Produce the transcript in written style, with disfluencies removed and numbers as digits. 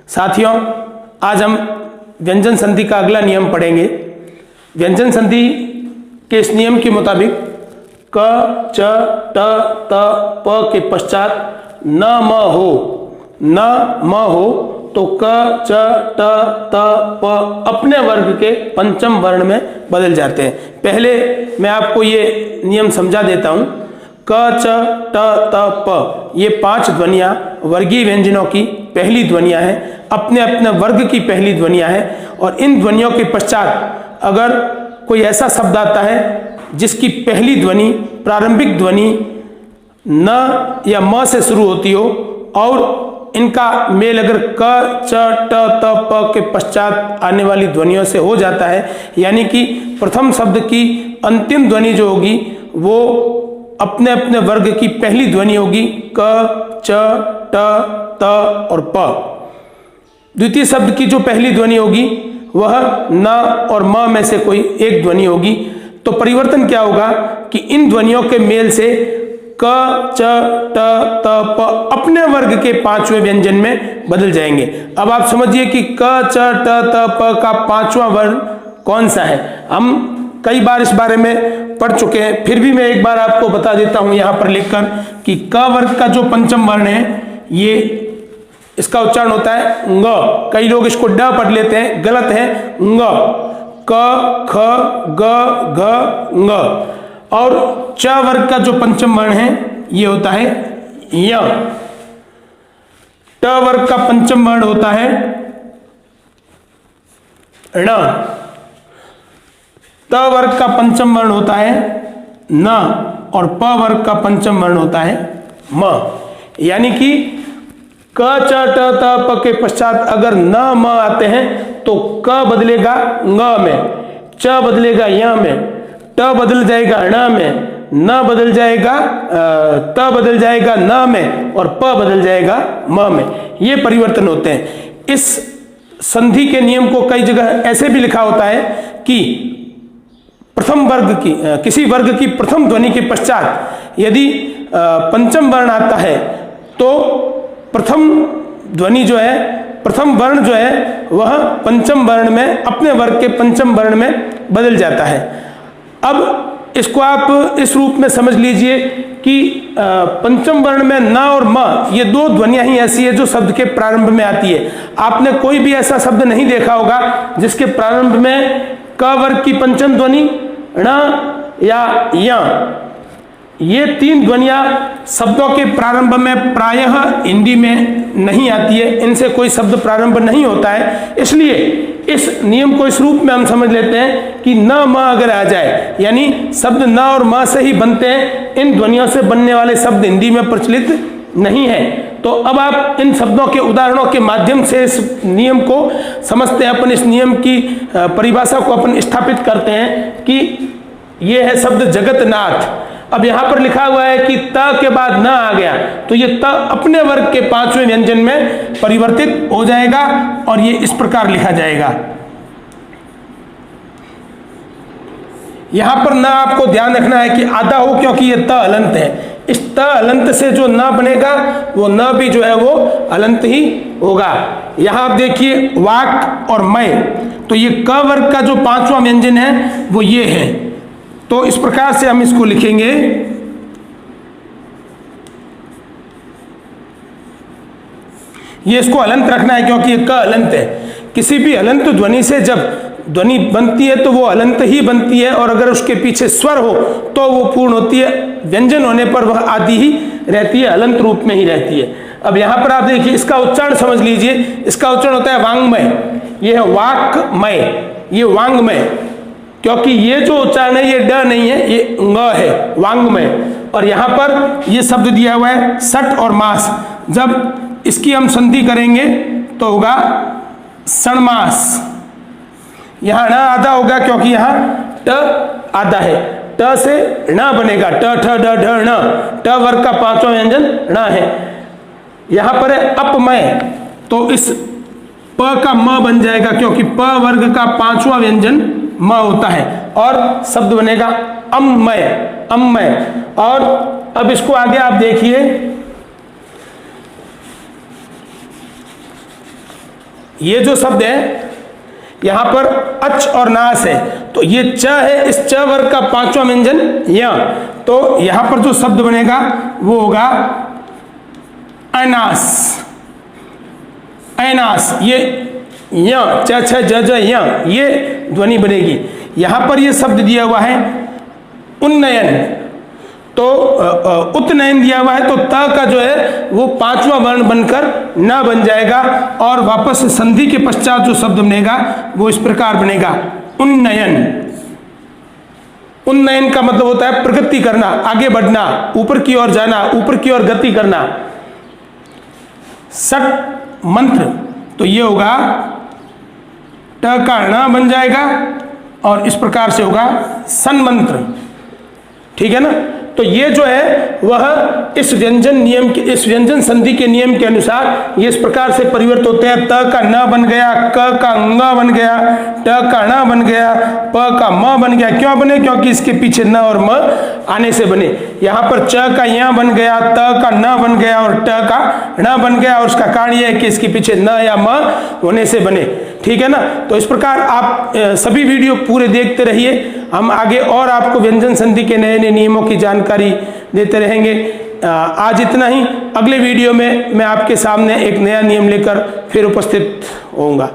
साथियों, आज हम व्यंजन संधि का अगला नियम पढ़ेंगे। व्यंजन संधि के इस नियम के मुताबिक क, च, ट, त, प के पश्चात न म हो तो क, च, ट, त, प अपने वर्ग के पंचम वर्ण में बदल जाते हैं। पहले मैं आपको ये नियम समझा देता हूँ। क, च, ट, त, प ये 5 ध्वनियाँ वर्गीय व्यंजनों की पहली ध्वनियाँ हैं, अपने अपने वर्ग की पहली ध्वनियाँ हैं। और इन ध्वनियों के पश्चात अगर कोई ऐसा शब्द आता है जिसकी पहली ध्वनि प्रारंभिक ध्वनि न या म से शुरू होती हो और इनका मेल अगर क, च, ट, त, प के पश्चात आने वाली ध्वनियों से हो जाता है, यानी कि प्रथम शब्द की अंतिम ध्वनि जो होगी वो अपने अपने वर्ग की पहली ध्वनि होगी क, च, ट, त और प। द्वितीय शब्द की जो पहली ध्वनि होगी वह न और म में से कोई एक ध्वनि होगी। तो परिवर्तन क्या होगा कि इन ध्वनियों के मेल से क, च, ट, त, प अपने वर्ग के 5वें व्यंजन में बदल जाएंगे। अब आप समझिए कि क, च, ट, त, प का 5वां वर्ण कौन सा है। हम कई बार इस बारे में पढ़ चुके हैं, फिर भी मैं एक बार आपको बता देता हूं यहाँ पर लिखकर कि क वर्ग का जो पंचम वर्ण है ये इसका उच्चारण होता है ङ। कई लोग इसको ड पढ़ लेते हैं, गलत है। ङ, क, ख, ग, घ, ङ। और च वर्ग का जो पंचम वर्ण है ये होता है य। ट वर्ग का पंचम वर्ण होता है ण। त वर्ग का पंचम वर्ण होता है न और प वर्ग का पंचम वर्ण होता है म। यानी कि क, च, ट, त, प के पश्चात अगर न म आते हैं तो क बदलेगा ङ में, च बदलेगा य में, ट बदल जाएगा ण में, न बदल जाएगा त बदल जाएगा न में और प बदल जाएगा म में। ये परिवर्तन होते हैं। इस संधि के नियम को कई जगह ऐसे भी लिखा होता है कि प्रथम वर्ग की किसी वर्ग की प्रथम ध्वनि के पश्चात यदि पंचम वर्ण आता है तो प्रथम ध्वनि जो है, प्रथम वर्ण जो है वह पंचम वर्ण में अपने वर्ग के पंचम वर्ण में बदल जाता है। अब इसको आप इस रूप में समझ लीजिए कि पंचम वर्ण में न और म ये 2 ध्वनियां ही ऐसी है जो शब्द के प्रारंभ में आती है। आपने कोई भी ऐसा शब्द नहीं देखा होगा जिसके प्रारंभ में क वर्ग की पंचम ध्वनि ण या य। ये 3 ध्वनियां शब्दों के प्रारंभ में प्रायः हिंदी में नहीं आती है, इनसे कोई शब्द प्रारंभ नहीं होता है। इसलिए इस नियम को इस रूप में हम समझ लेते हैं कि न म अगर आ जाए, यानी शब्द न और म से ही बनते हैं, इन ध्वनियों से बनने वाले शब्द हिंदी में प्रचलित नहीं है। तो अब आप इन शब्दों के उदाहरणों के माध्यम से इस नियम को समझते हैं। अपन इस नियम की परिभाषा को अपन स्थापित करते हैं कि ये है शब्द जगतनाथ। अब यहाँ पर लिखा हुआ है कि त के बाद न आ गया तो ये त अपने वर्ग के 5वें व्यंजन में परिवर्तित हो जाएगा और ये इस प्रकार लिखा जाएगा। यहाँ पर न आपको ध्यान रखना है कि आधा हो, क्योंकि ये त अलंत है। इस त अलंत से जो न बनेगा वो न भी जो है वो अलंत ही होगा। यहाँ आप देखिए वाक और मय, तो ये क वर्ग का जो 5वां व्यंजन है वो ये है। तो इस प्रकार से हम इसको लिखेंगे। ये इसको अलंत रखना है क्योंकि ये क अलंत है। किसी भी अलंत ध्वनि से जब ध्वनि बनती है तो वो अलंत ही बनती है, और अगर उसके पीछे स्वर हो तो वो पूर्ण होती है। व्यंजन होने पर वह आदि ही रहती है, अलंत रूप में ही रहती है। अब यहाँ पर आप देखिए इसका उच्चारण समझ लीजिए। इसका उच्चारण होता है वांग्मय। ये है वाक्मय, ये वांग्मय, क्योंकि ये जो उच्चारण है ये ड नहीं है, ये ङ है, वांग्मय। और यहाँ पर ये शब्द दिया हुआ है सट और मास। जब इसकी हम संधि करेंगे तो होगा सणमास। यहाँ ण आधा होगा क्योंकि यहाँ ट आधा है, ट से ण बनेगा, ट ठ ड ढ ण। ट वर्ग का 5वां व्यंजन ण है। यहाँ पर है अपमय, तो इस प का म बन जाएगा क्योंकि प वर्ग का 5वां व्यंजन म होता है, और शब्द बनेगा अम्मय, अम्मय। और अब इसको आगे आप देखिए ये जो शब्द है यहां पर अच और नास है, तो ये च है, इस च वर्ग का पांचवा व्यंजन य, तो यहां पर जो शब्द बनेगा वो होगा अनास। अनास, ये य च छ ज ज य, ये ध्वनि बनेगी। यहां पर ये शब्द दिया हुआ है उन्नयन, तो उत्नयन दिया हुआ है, तो त का जो है वो पांचवा वर्ण बनकर न बन जाएगा और वापस संधि के पश्चात जो शब्द बनेगा वो इस प्रकार बनेगा उन्नयन। उन्नयन का मतलब होता है प्रगति करना, आगे बढ़ना, ऊपर की ओर जाना, ऊपर की ओर गति करना। सट मंत्र, तो ये होगा ट का ण बन जाएगा और इस प्रकार से होगा सन्मंत्र। ठीक है ना। तो ये जो है वह इस व्यंजन नियम के, इस व्यंजन संधि के नियम के अनुसार ये इस प्रकार से परिवर्तित होते हैं। त का न बन गया, क का ङ बन गया, ट का ण बन गया, प का म बन गया। क्यों बने? क्योंकि इसके पीछे न और म आने से बने। यहाँ पर च का य बन गया, त का न बन गया और ट का ण बन गया, और उसका कारण यह है कि इसके पीछे न या म होने से बने। ठीक है ना। तो इस प्रकार आप सभी वीडियो पूरे देखते रहिए, हम आगे और आपको व्यंजन संधि के नए नए नियमों की जानकारी देते रहेंगे। आज इतना ही। अगले वीडियो में मैं आपके सामने एक नया नियम लेकर फिर उपस्थित होऊंगा।